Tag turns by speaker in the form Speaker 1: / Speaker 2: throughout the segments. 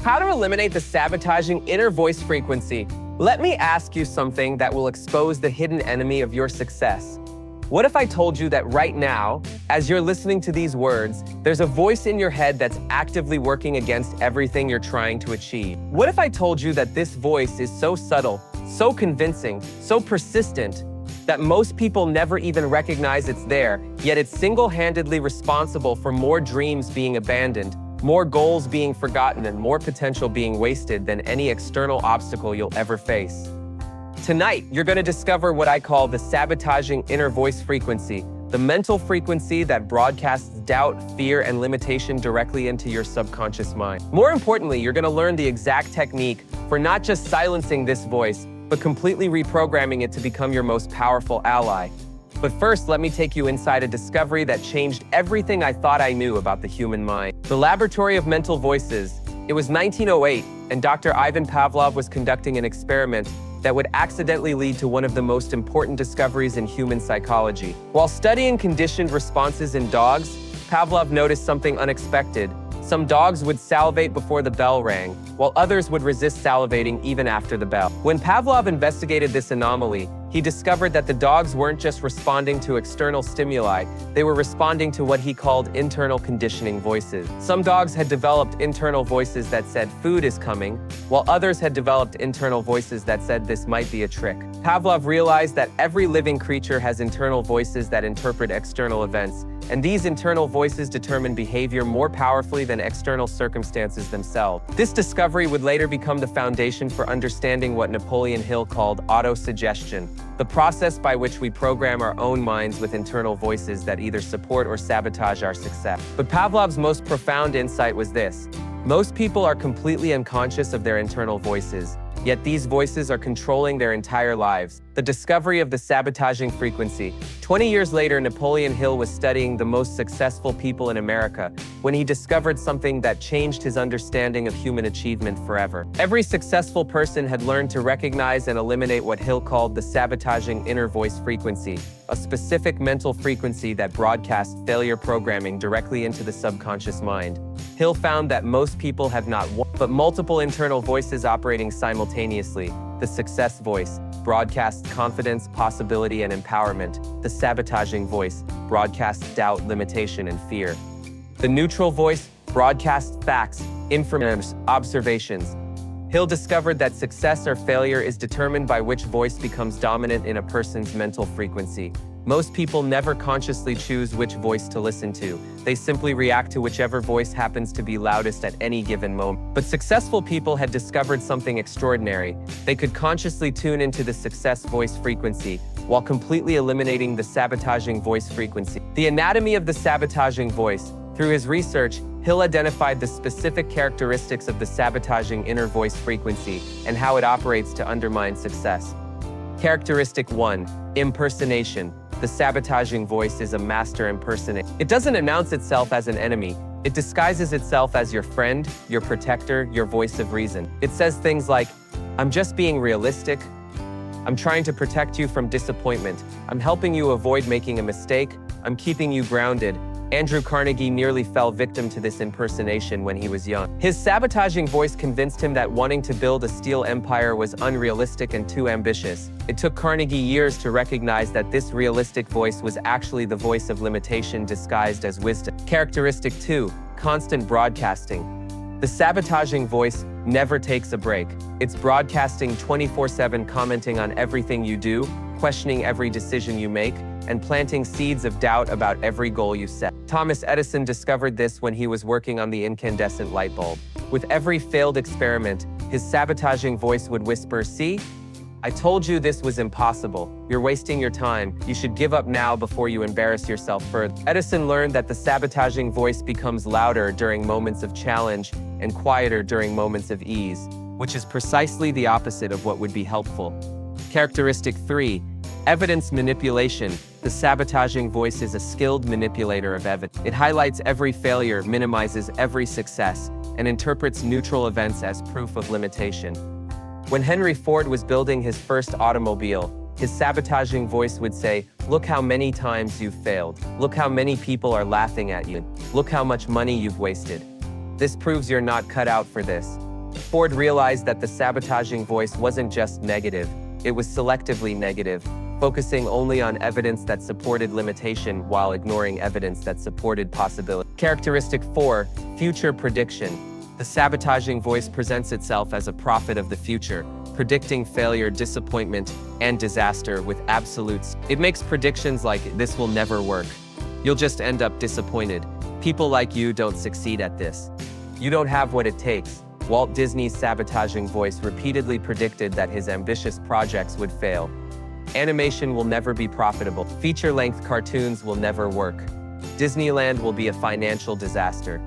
Speaker 1: How to eliminate the sabotaging inner voice frequency. Let me ask you something that will expose the hidden enemy of your success. What if I told you that right now, as you're listening to these words, there's a voice in your head that's actively working against everything you're trying to achieve? What if I told you that this voice is so subtle, so convincing, so persistent, that most people never even recognize it's there, yet it's single-handedly responsible for more dreams being abandoned, more goals being forgotten, and more potential being wasted than any external obstacle you'll ever face? Tonight, you're going to discover what I call the sabotaging inner voice frequency, the mental frequency that broadcasts doubt, fear, and limitation directly into your subconscious mind. More importantly, you're going to learn the exact technique for not just silencing this voice, but completely reprogramming it to become your most powerful ally. But first, let me take you inside a discovery that changed everything I thought I knew about the human mind. The Laboratory of Mental Voices. It was 1908, and Dr. Ivan Pavlov was conducting an experiment that would accidentally lead to one of the most important discoveries in human psychology. While studying conditioned responses in dogs, Pavlov noticed something unexpected. Some dogs would salivate before the bell rang, while others would resist salivating even after the bell. When Pavlov investigated this anomaly, he discovered that the dogs weren't just responding to external stimuli, they were responding to what he called internal conditioning voices. Some dogs had developed internal voices that said food is coming, while others had developed internal voices that said this might be a trick. Pavlov realized that every living creature has internal voices that interpret external events, and these internal voices determine behavior more powerfully than external circumstances themselves. This discovery would later become the foundation for understanding what Napoleon Hill called autosuggestion, the process by which we program our own minds with internal voices that either support or sabotage our success. But Pavlov's most profound insight was this: most people are completely unconscious of their internal voices, yet these voices are controlling their entire lives. The discovery of the sabotaging frequency. 20 years later, Napoleon Hill was studying the most successful people in America when he discovered something that changed his understanding of human achievement forever. Every successful person had learned to recognize and eliminate what Hill called the sabotaging inner voice frequency, a specific mental frequency that broadcasts failure programming directly into the subconscious mind. Hill found that most people have not one, but multiple internal voices operating simultaneously. The success voice broadcasts confidence, possibility, and empowerment. The sabotaging voice broadcasts doubt, limitation, and fear. The neutral voice broadcasts facts, information, observations. Hill discovered that success or failure is determined by which voice becomes dominant in a person's mental frequency. Most people never consciously choose which voice to listen to. They simply react to whichever voice happens to be loudest at any given moment. But successful people had discovered something extraordinary. They could consciously tune into the success voice frequency while completely eliminating the sabotaging voice frequency. The anatomy of the sabotaging voice. Through his research, Hill identified the specific characteristics of the sabotaging inner voice frequency and how it operates to undermine success. Characteristic 1. Impersonation. The sabotaging voice is a master impersonator. It doesn't announce itself as an enemy. It disguises itself as your friend, your protector, your voice of reason. It says things like, "I'm just being realistic. I'm trying to protect you from disappointment. I'm helping you avoid making a mistake. I'm keeping you grounded." Andrew Carnegie nearly fell victim to this impersonation when he was young. His sabotaging voice convinced him that wanting to build a steel empire was unrealistic and too ambitious. It took Carnegie years to recognize that this realistic voice was actually the voice of limitation disguised as wisdom. Characteristic 2. Constant broadcasting. The sabotaging voice never takes a break. It's broadcasting 24/7, commenting on everything you do, questioning every decision you make, and planting seeds of doubt about every goal you set. Thomas Edison discovered this when he was working on the incandescent light bulb. With every failed experiment, his sabotaging voice would whisper, "See? I told you this was impossible. You're wasting your time. You should give up now before you embarrass yourself further." Edison learned that the sabotaging voice becomes louder during moments of challenge and quieter during moments of ease, which is precisely the opposite of what would be helpful. Characteristic 3. Evidence manipulation. The sabotaging voice is a skilled manipulator of evidence. It highlights every failure, minimizes every success, and interprets neutral events as proof of limitation. When Henry Ford was building his first automobile, his sabotaging voice would say, "Look how many times you've failed. Look how many people are laughing at you. Look how much money you've wasted. This proves you're not cut out for this." Ford realized that the sabotaging voice wasn't just negative, it was selectively negative, focusing only on evidence that supported limitation while ignoring evidence that supported possibility. Characteristic 4, future prediction. The sabotaging voice presents itself as a prophet of the future, predicting failure, disappointment, and disaster with absolutes. It makes predictions like, "This will never work. You'll just end up disappointed. People like you don't succeed at this. You don't have what it takes." Walt Disney's sabotaging voice repeatedly predicted that his ambitious projects would fail. Animation will never be profitable. Feature-length cartoons will never work. Disneyland will be a financial disaster.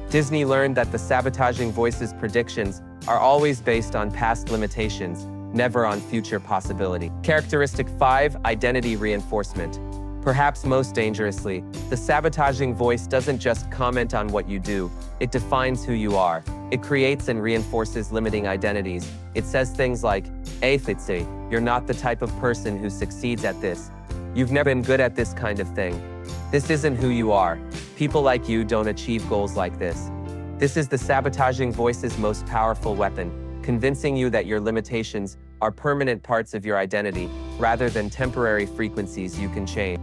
Speaker 1: Disney learned that the sabotaging voice's predictions are always based on past limitations, never on future possibility. Characteristic 5, identity reinforcement. Perhaps most dangerously, the sabotaging voice doesn't just comment on what you do, it defines who you are. It creates and reinforces limiting identities. It says things like, you're not the type of person who succeeds at this. You've never been good at this kind of thing. This isn't who you are. People like you don't achieve goals like this. This is the sabotaging voice's most powerful weapon, convincing you that your limitations are permanent parts of your identity, rather than temporary frequencies you can change.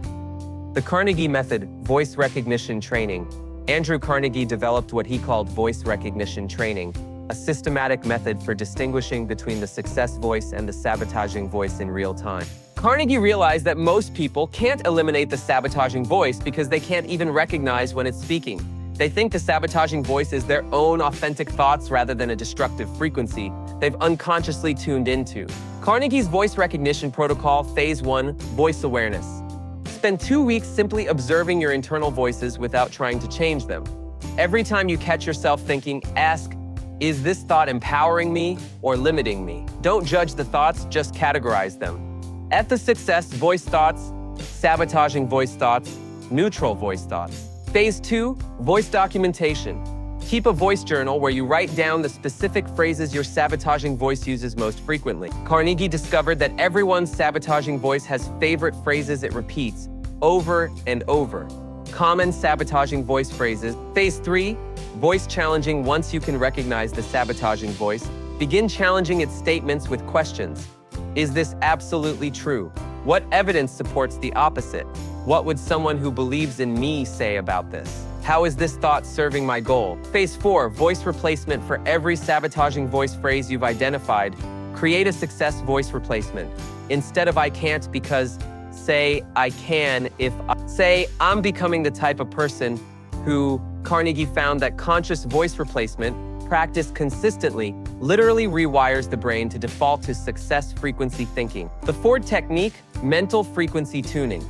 Speaker 1: The Carnegie Method, voice recognition training. Andrew Carnegie developed what he called voice recognition training, a systematic method for distinguishing between the success voice and the sabotaging voice in real time. Carnegie realized that most people can't eliminate the sabotaging voice because they can't even recognize when it's speaking. They think the sabotaging voice is their own authentic thoughts rather than a destructive frequency they've unconsciously tuned into. Carnegie's voice recognition protocol, Phase 1, voice awareness. Spend 2 weeks simply observing your internal voices without trying to change them. Every time you catch yourself thinking, ask, is this thought empowering me or limiting me? Don't judge the thoughts, just categorize them. At the success, voice thoughts, sabotaging voice thoughts, neutral voice thoughts. Phase 2, voice documentation. Keep a voice journal where you write down the specific phrases your sabotaging voice uses most frequently. Carnegie discovered that everyone's sabotaging voice has favorite phrases it repeats over and over. Common sabotaging voice phrases. Phase 3, voice challenging. Once you can recognize the sabotaging voice, begin challenging its statements with questions. Is this absolutely true? What evidence supports the opposite? What would someone who believes in me say about this? How is this thought serving my goal? Phase 4, voice replacement. For every sabotaging voice phrase you've identified, create a success voice replacement. Instead of "I can't because," say "I can if I." Say, "I'm becoming the type of person who." Carnegie found that conscious voice replacement, practiced consistently, literally rewires the brain to default to success frequency thinking. The Ford technique, mental frequency tuning.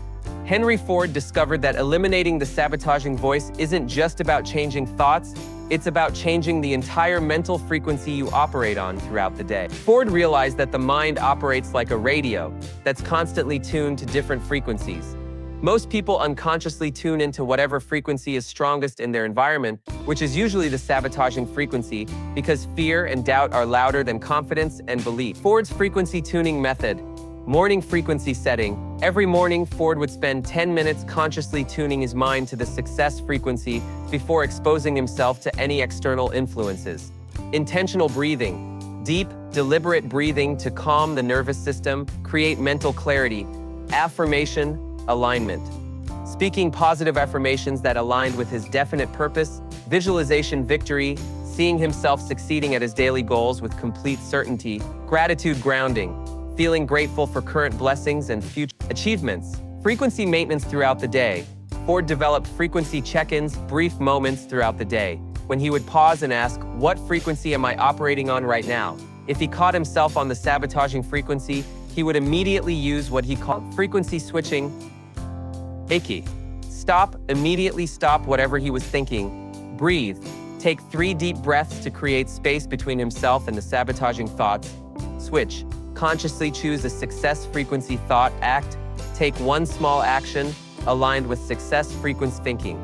Speaker 1: Henry Ford discovered that eliminating the sabotaging voice isn't just about changing thoughts, it's about changing the entire mental frequency you operate on throughout the day. Ford realized that the mind operates like a radio that's constantly tuned to different frequencies. Most people unconsciously tune into whatever frequency is strongest in their environment, which is usually the sabotaging frequency, because fear and doubt are louder than confidence and belief. Ford's frequency tuning method. Morning frequency setting. Every morning, Ford would spend 10 minutes consciously tuning his mind to the success frequency before exposing himself to any external influences. Intentional breathing. Deep, deliberate breathing to calm the nervous system, create mental clarity. Affirmation, alignment. Speaking positive affirmations that aligned with his definite purpose. Visualization, victory. Seeing himself succeeding at his daily goals with complete certainty. Gratitude, grounding. Feeling grateful for current blessings and future achievements. Frequency maintenance throughout the day. Ford developed frequency check-ins, brief moments throughout the day, when he would pause and ask, what frequency am I operating on right now? If he caught himself on the sabotaging frequency, he would immediately use what he called frequency switching. Icky. Stop, immediately stop whatever he was thinking. Breathe. Take 3 deep breaths to create space between himself and the sabotaging thoughts. Switch. Consciously choose a success frequency thought. Act. Take 1 small action aligned with success frequency thinking.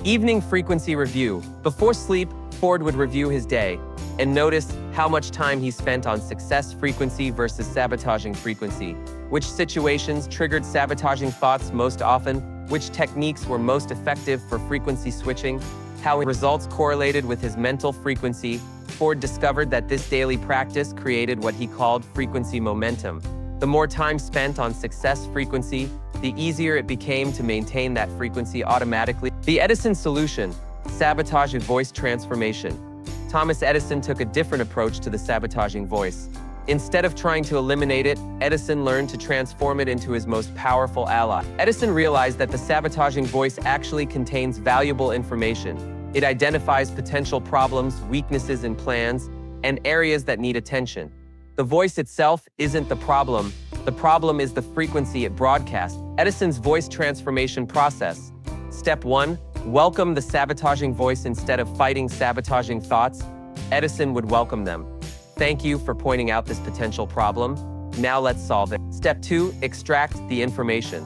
Speaker 1: Evening frequency review. Before sleep, Ford would review his day and notice how much time he spent on success frequency versus sabotaging frequency, which situations triggered sabotaging thoughts most often, which techniques were most effective for frequency switching, how results correlated with his mental frequency. Ford discovered that this daily practice created what he called frequency momentum. The more time spent on success frequency, the easier it became to maintain that frequency automatically. The Edison solution: sabotaging voice transformation. Thomas Edison took a different approach to the sabotaging voice. Instead of trying to eliminate it, Edison learned to transform it into his most powerful ally. Edison realized that the sabotaging voice actually contains valuable information. It identifies potential problems, weaknesses in plans, and areas that need attention. The voice itself isn't the problem. The problem is the frequency it broadcasts. Edison's voice transformation process. Step 1. Welcome the sabotaging voice instead of fighting sabotaging thoughts. Edison would welcome them. Thank you for pointing out this potential problem. Now let's solve it. Step 2. Extract the information.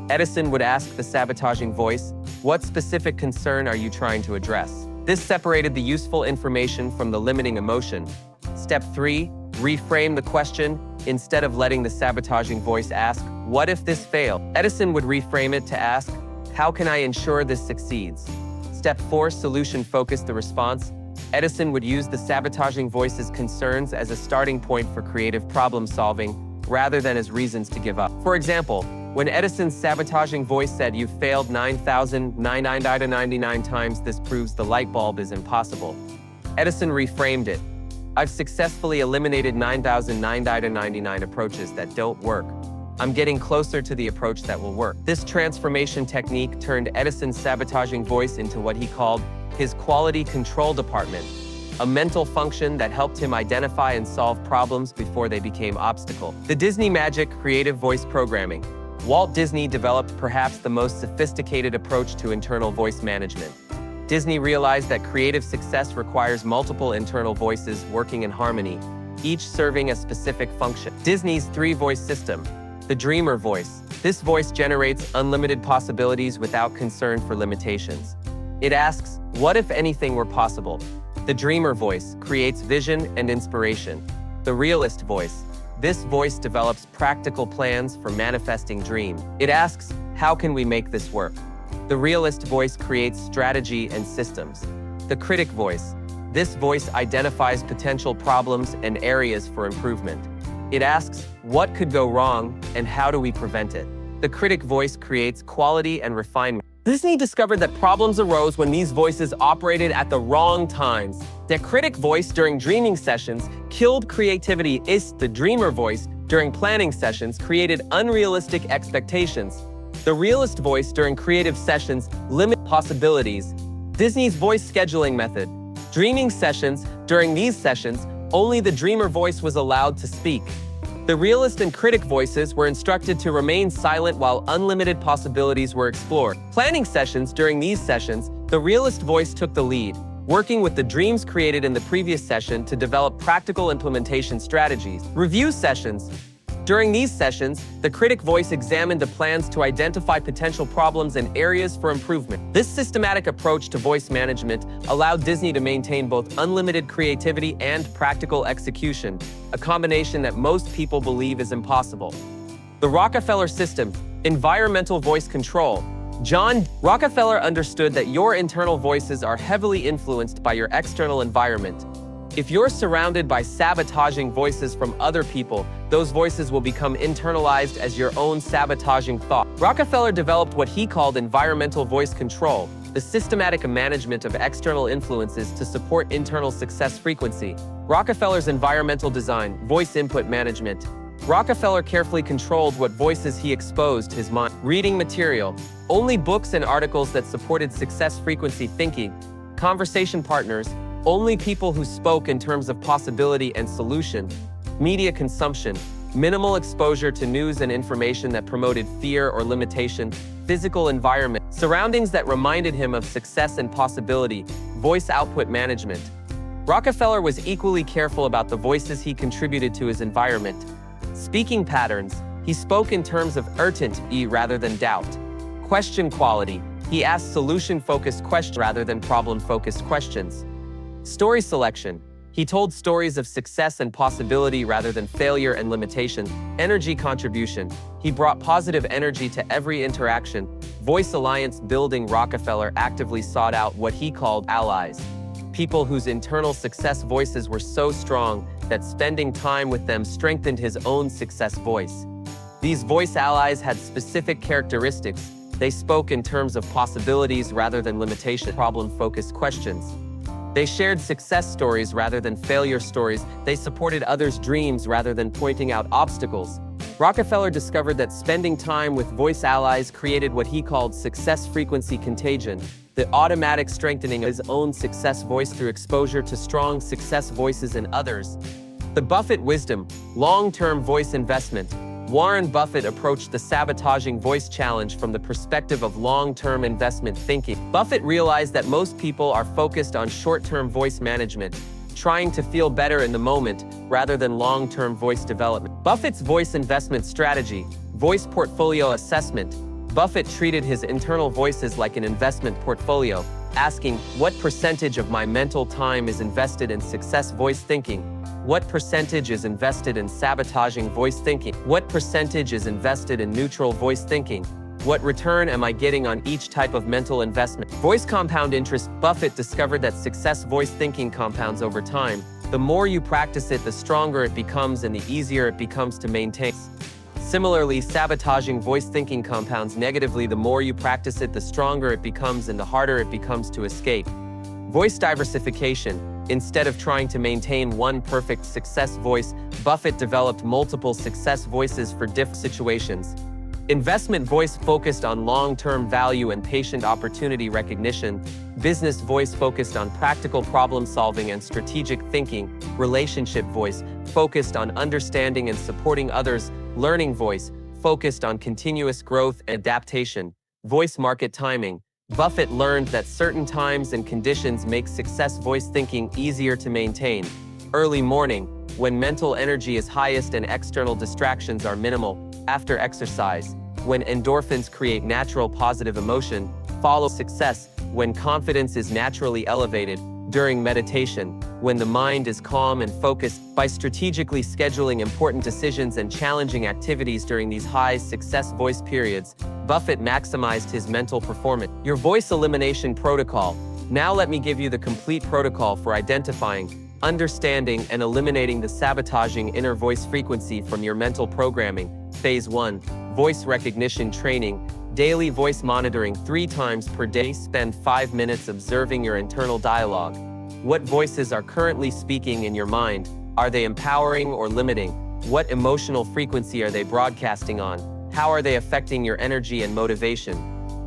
Speaker 1: Edison would ask the sabotaging voice, "What specific concern are you trying to address?" This separated the useful information from the limiting emotion. Step 3. Reframe the question. Instead of letting the sabotaging voice ask, "What if this failed?" Edison would reframe it to ask, "How can I ensure this succeeds?" Step 4. Solution focus the response. Edison would use the sabotaging voice's concerns as a starting point for creative problem solving, rather than as reasons to give up. For example, when Edison's sabotaging voice said, "You've failed 9,999 times, this proves the light bulb is impossible," Edison reframed it, "I've successfully eliminated 9,999 approaches that don't work. I'm getting closer to the approach that will work." This transformation technique turned Edison's sabotaging voice into what he called his quality control department, a mental function that helped him identify and solve problems before they became obstacles. The Disney magic: creative voice programming. Walt Disney developed perhaps the most sophisticated approach to internal voice management. Disney realized that creative success requires multiple internal voices working in harmony, each serving a specific function. Disney's three-voice system. The dreamer voice. This voice generates unlimited possibilities without concern for limitations. It asks, "What if anything were possible?" The dreamer voice creates vision and inspiration. The realist voice. This voice develops practical plans for manifesting dreams. It asks, "How can we make this work?" The realist voice creates strategy and systems. The critic voice. This voice identifies potential problems and areas for improvement. It asks, "What could go wrong, and how do we prevent it?" The critic voice creates quality and refinement. Disney discovered that problems arose when these voices operated at the wrong times. The critic voice during dreaming sessions killed creativity. The dreamer voice during planning sessions created unrealistic expectations. The realist voice during creative sessions limited possibilities. Disney's voice scheduling method. Dreaming sessions. During these sessions, only the dreamer voice was allowed to speak. The realist and critic voices were instructed to remain silent while unlimited possibilities were explored. Planning sessions. During these sessions, the realist voice took the lead, working with the dreams created in the previous session to develop practical implementation strategies. Review sessions. During these sessions, the critic voice examined the plans to identify potential problems and areas for improvement. This systematic approach to voice management allowed Disney to maintain both unlimited creativity and practical execution, a combination that most people believe is impossible. The Rockefeller system, environmental voice control. John Rockefeller understood that your internal voices are heavily influenced by your external environment. If you're surrounded by sabotaging voices from other people, those voices will become internalized as your own sabotaging thought. Rockefeller developed what he called environmental voice control, the systematic management of external influences to support internal success frequency. Rockefeller's environmental design, voice input management. Rockefeller carefully controlled what voices he exposed to his mind. Reading material. Only books and articles that supported success frequency thinking. Conversation partners. Only people who spoke in terms of possibility and solution. Media consumption. Minimal exposure to news and information that promoted fear or limitation. Physical environment. Surroundings that reminded him of success and possibility. Voice output management. Rockefeller was equally careful about the voices he contributed to his environment. Speaking patterns. He spoke in terms of urgency rather than doubt. Question quality. He asked solution-focused questions rather than problem-focused questions. Story selection. He told stories of success and possibility rather than failure and limitation. Energy contribution. He brought positive energy to every interaction. Voice alliance building. Rockefeller actively sought out what he called allies. people whose internal success voices were so strong that spending time with them strengthened his own success voice. These voice allies had specific characteristics. They spoke in terms of possibilities rather than limitation, problem-focused questions. They shared success stories rather than failure stories. They supported others' dreams rather than pointing out obstacles. Rockefeller discovered that spending time with voice allies created what he called success frequency contagion, the automatic strengthening of his own success voice through exposure to strong success voices in others. The Buffett wisdom, long-term voice investment. Warren Buffett approached the sabotaging voice challenge from the perspective of long-term investment thinking. Buffett realized that most people are focused on short-term voice management, trying to feel better in the moment rather than long-term voice development. Buffett's voice investment strategy, voice portfolio assessment. Buffett treated his internal voices like an investment portfolio, asking, what percentage of my mental time is invested in success voice thinking? What percentage is invested in sabotaging voice thinking? What percentage is invested in neutral voice thinking? What return am I getting on each type of mental investment? Voice compound interest. Buffett discovered that success voice thinking compounds over time. The more you practice it, the stronger it becomes and the easier it becomes to maintain. Similarly, sabotaging voice thinking compounds negatively. The more you practice it, the stronger it becomes and the harder it becomes to escape. Voice diversification. Instead of trying to maintain one perfect success voice, Buffett developed multiple success voices for different situations. Investment voice focused on long-term value and patient opportunity recognition. Business voice focused on practical problem-solving and strategic thinking. Relationship voice focused on understanding and supporting others. Learning voice focused on continuous growth and adaptation. Voice market timing. Buffett learned that certain times and conditions make success voice thinking easier to maintain. Early morning, when mental energy is highest and external distractions are minimal. After exercise, when endorphins create natural positive emotion. Follow success, when confidence is naturally elevated. During meditation, when the mind is calm and focused. By strategically scheduling important decisions and challenging activities during these high success voice periods, Buffett maximized his mental performance. Your Voice Elimination Protocol. Now let me give you the complete protocol for identifying, understanding, and eliminating the sabotaging inner voice frequency from your mental programming. Phase 1. Voice recognition training. Daily voice monitoring 3 times per day. Spend 5 minutes observing your internal dialogue. What voices are currently speaking in your mind? Are they empowering or limiting? What emotional frequency are they broadcasting on? How are they affecting your energy and motivation?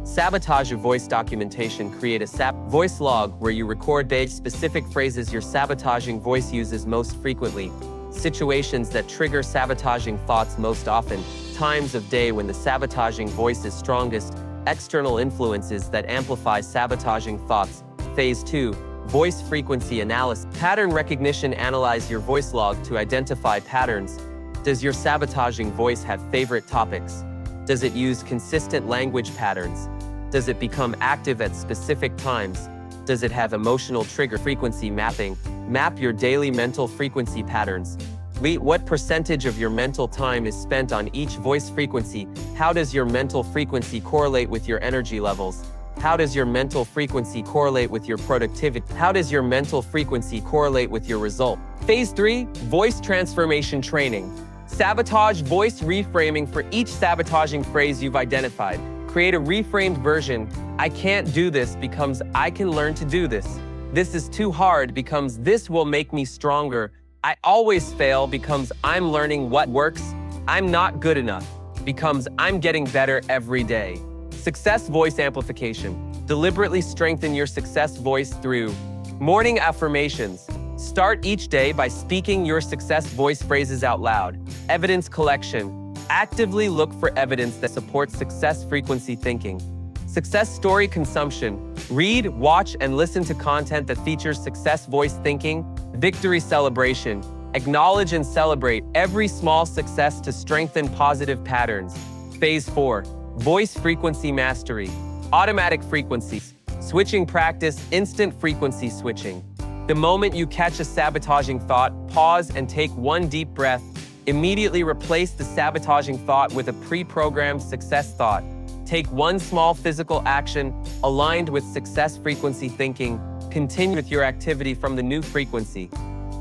Speaker 1: Sabotage of voice documentation. Create a voice log where you record specific phrases your sabotaging voice uses most frequently. Situations that trigger sabotaging thoughts most often. Times of day when the sabotaging voice is strongest. External influences that amplify sabotaging thoughts. Phase 2. Voice frequency analysis. Pattern recognition. Analyze your voice log to identify patterns. Does your sabotaging voice have favorite topics? Does it use consistent language patterns? Does it become active at specific times? Does it have emotional trigger? Frequency mapping. Map your daily mental frequency patterns. What percentage of your mental time is spent on each voice frequency? How does your mental frequency correlate with your energy levels? How does your mental frequency correlate with your productivity? How does your mental frequency correlate with your result? Phase 3. Voice transformation training. Sabotage voice reframing. For each sabotaging phrase you've identified, create a reframed version. I can't do this becomes I can learn to do this. This is too hard becomes this will make me stronger. I always fail becomes I'm learning what works. I'm not good enough becomes I'm getting better every day. Success voice amplification. Deliberately strengthen your success voice through morning affirmations. Start each day by speaking your success voice phrases out loud. Evidence collection. Actively look for evidence that supports success frequency thinking. Success story consumption. Read, watch, and listen to content that features success voice thinking. Victory celebration. Acknowledge and celebrate every small success to strengthen positive patterns. Phase 4. Voice frequency mastery. Automatic frequencies. Switching practice. Instant frequency switching. The moment you catch a sabotaging thought, pause and take one deep breath. Immediately replace the sabotaging thought with a pre-programmed success thought. Take one small physical action aligned with success frequency thinking. Continue with your activity from the new frequency.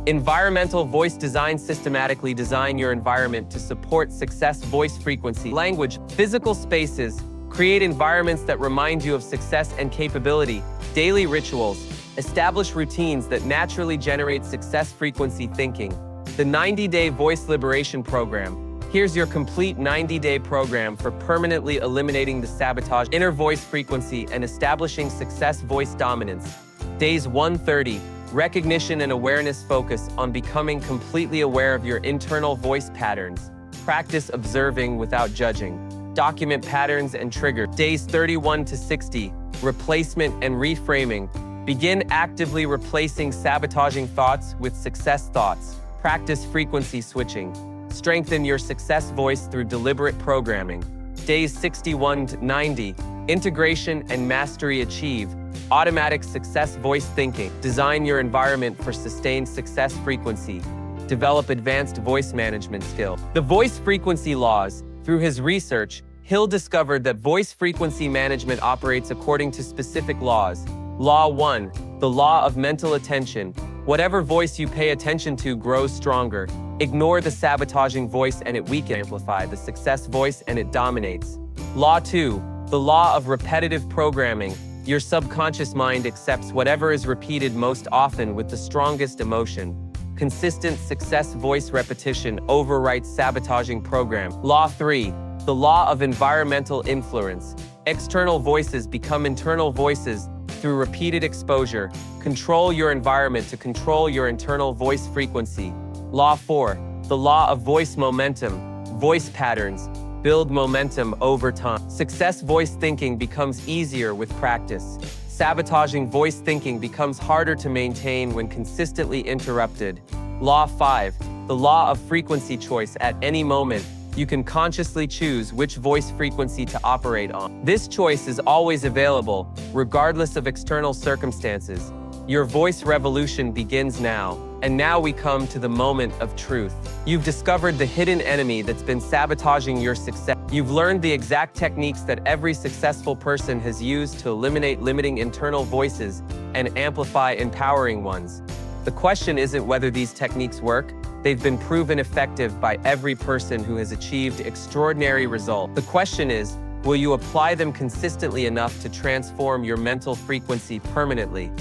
Speaker 1: Environmental voice design. Systematically design your environment to support success voice frequency. Language, physical spaces. Create environments that remind you of success and capability. Daily rituals. Establish routines that naturally generate success frequency thinking. The 90-Day Voice Liberation Program. Here's your complete 90-day program for permanently eliminating the sabotage inner voice frequency and establishing success voice dominance. Days 130. Recognition and awareness. Focus on becoming completely aware of your internal voice patterns. Practice observing without judging. Document patterns and triggers. Days 31 to 60. Replacement and reframing. Begin actively replacing sabotaging thoughts with success thoughts. Practice frequency switching. Strengthen your success voice through deliberate programming. Days 61 to 90. Integration and mastery. Achieve automatic success voice thinking. Design your environment for sustained success frequency. Develop advanced voice management skill. The voice frequency laws. Through his research, Hill discovered that voice frequency management operates according to specific laws. Law 1. The law of mental attention. Whatever voice you pay attention to grows stronger. Ignore the sabotaging voice and it weakens. Amplify the success voice and it dominates. Law 2. The law of repetitive programming. Your subconscious mind accepts whatever is repeated most often with the strongest emotion. Consistent success voice repetition overwrites sabotaging program. Law 3. The law of environmental influence. External voices become internal voices through repeated exposure. Control your environment to control your internal voice frequency. Law 4. The law of voice momentum. Voice patterns build momentum over time. Success voice thinking becomes easier with practice. Sabotaging voice thinking becomes harder to maintain when consistently interrupted. Law 5. The law of frequency choice. At any moment, you can consciously choose which voice frequency to operate on. This choice is always available, regardless of external circumstances. Your voice revolution begins now. And now we come to the moment of truth. You've discovered the hidden enemy that's been sabotaging your success. You've learned the exact techniques that every successful person has used to eliminate limiting internal voices and amplify empowering ones. The question isn't whether these techniques work. They've been proven effective by every person who has achieved extraordinary results. The question is, will you apply them consistently enough to transform your mental frequency permanently?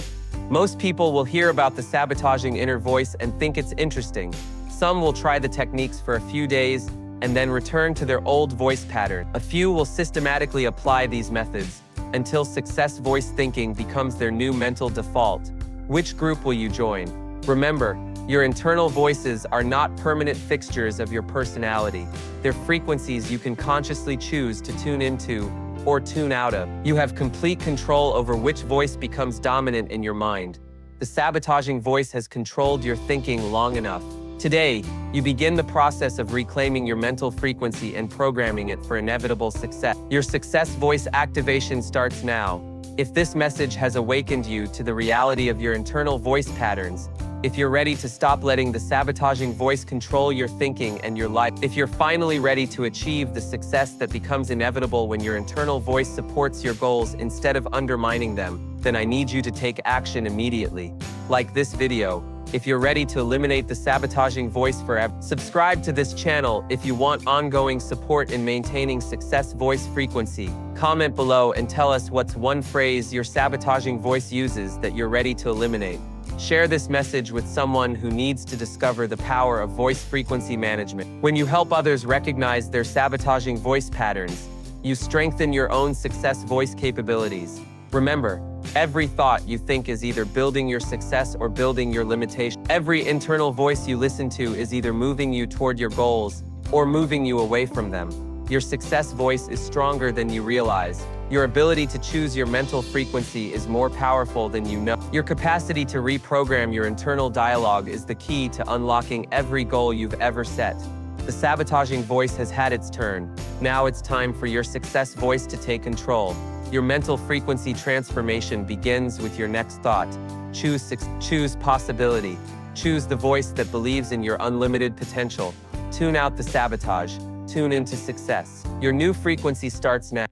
Speaker 1: Most people will hear about the sabotaging inner voice and think it's interesting. Some will try the techniques for a few days and then return to their old voice pattern. A few will systematically apply these methods until success voice thinking becomes their new mental default. Which group will you join? Remember, your internal voices are not permanent fixtures of your personality. They're frequencies you can consciously choose to tune into or tune out of. You have complete control over which voice becomes dominant in your mind. The sabotaging voice has controlled your thinking long enough. Today, you begin the process of reclaiming your mental frequency and programming it for inevitable success. Your success voice activation starts now. If this message has awakened you to the reality of your internal voice patterns, if you're ready to stop letting the sabotaging voice control your thinking and your life, if you're finally ready to achieve the success that becomes inevitable when your internal voice supports your goals instead of undermining them, then I need you to take action immediately. Like this video, if you're ready to eliminate the sabotaging voice forever. Subscribe to this channel if you want ongoing support in maintaining success voice frequency. Comment below and tell us what's one phrase your sabotaging voice uses that you're ready to eliminate. Share this message with someone who needs to discover the power of voice frequency management. When you help others recognize their sabotaging voice patterns, you strengthen your own success voice capabilities. Remember, every thought you think is either building your success or building your limitation. Every internal voice you listen to is either moving you toward your goals or moving you away from them. Your success voice is stronger than you realize. Your ability to choose your mental frequency is more powerful than you know. Your capacity to reprogram your internal dialogue is the key to unlocking every goal you've ever set. The sabotaging voice has had its turn. Now it's time for your success voice to take control. Your mental frequency transformation begins with your next thought. Choose possibility. Choose the voice that believes in your unlimited potential. Tune out the sabotage. Tune into success. Your new frequency starts now.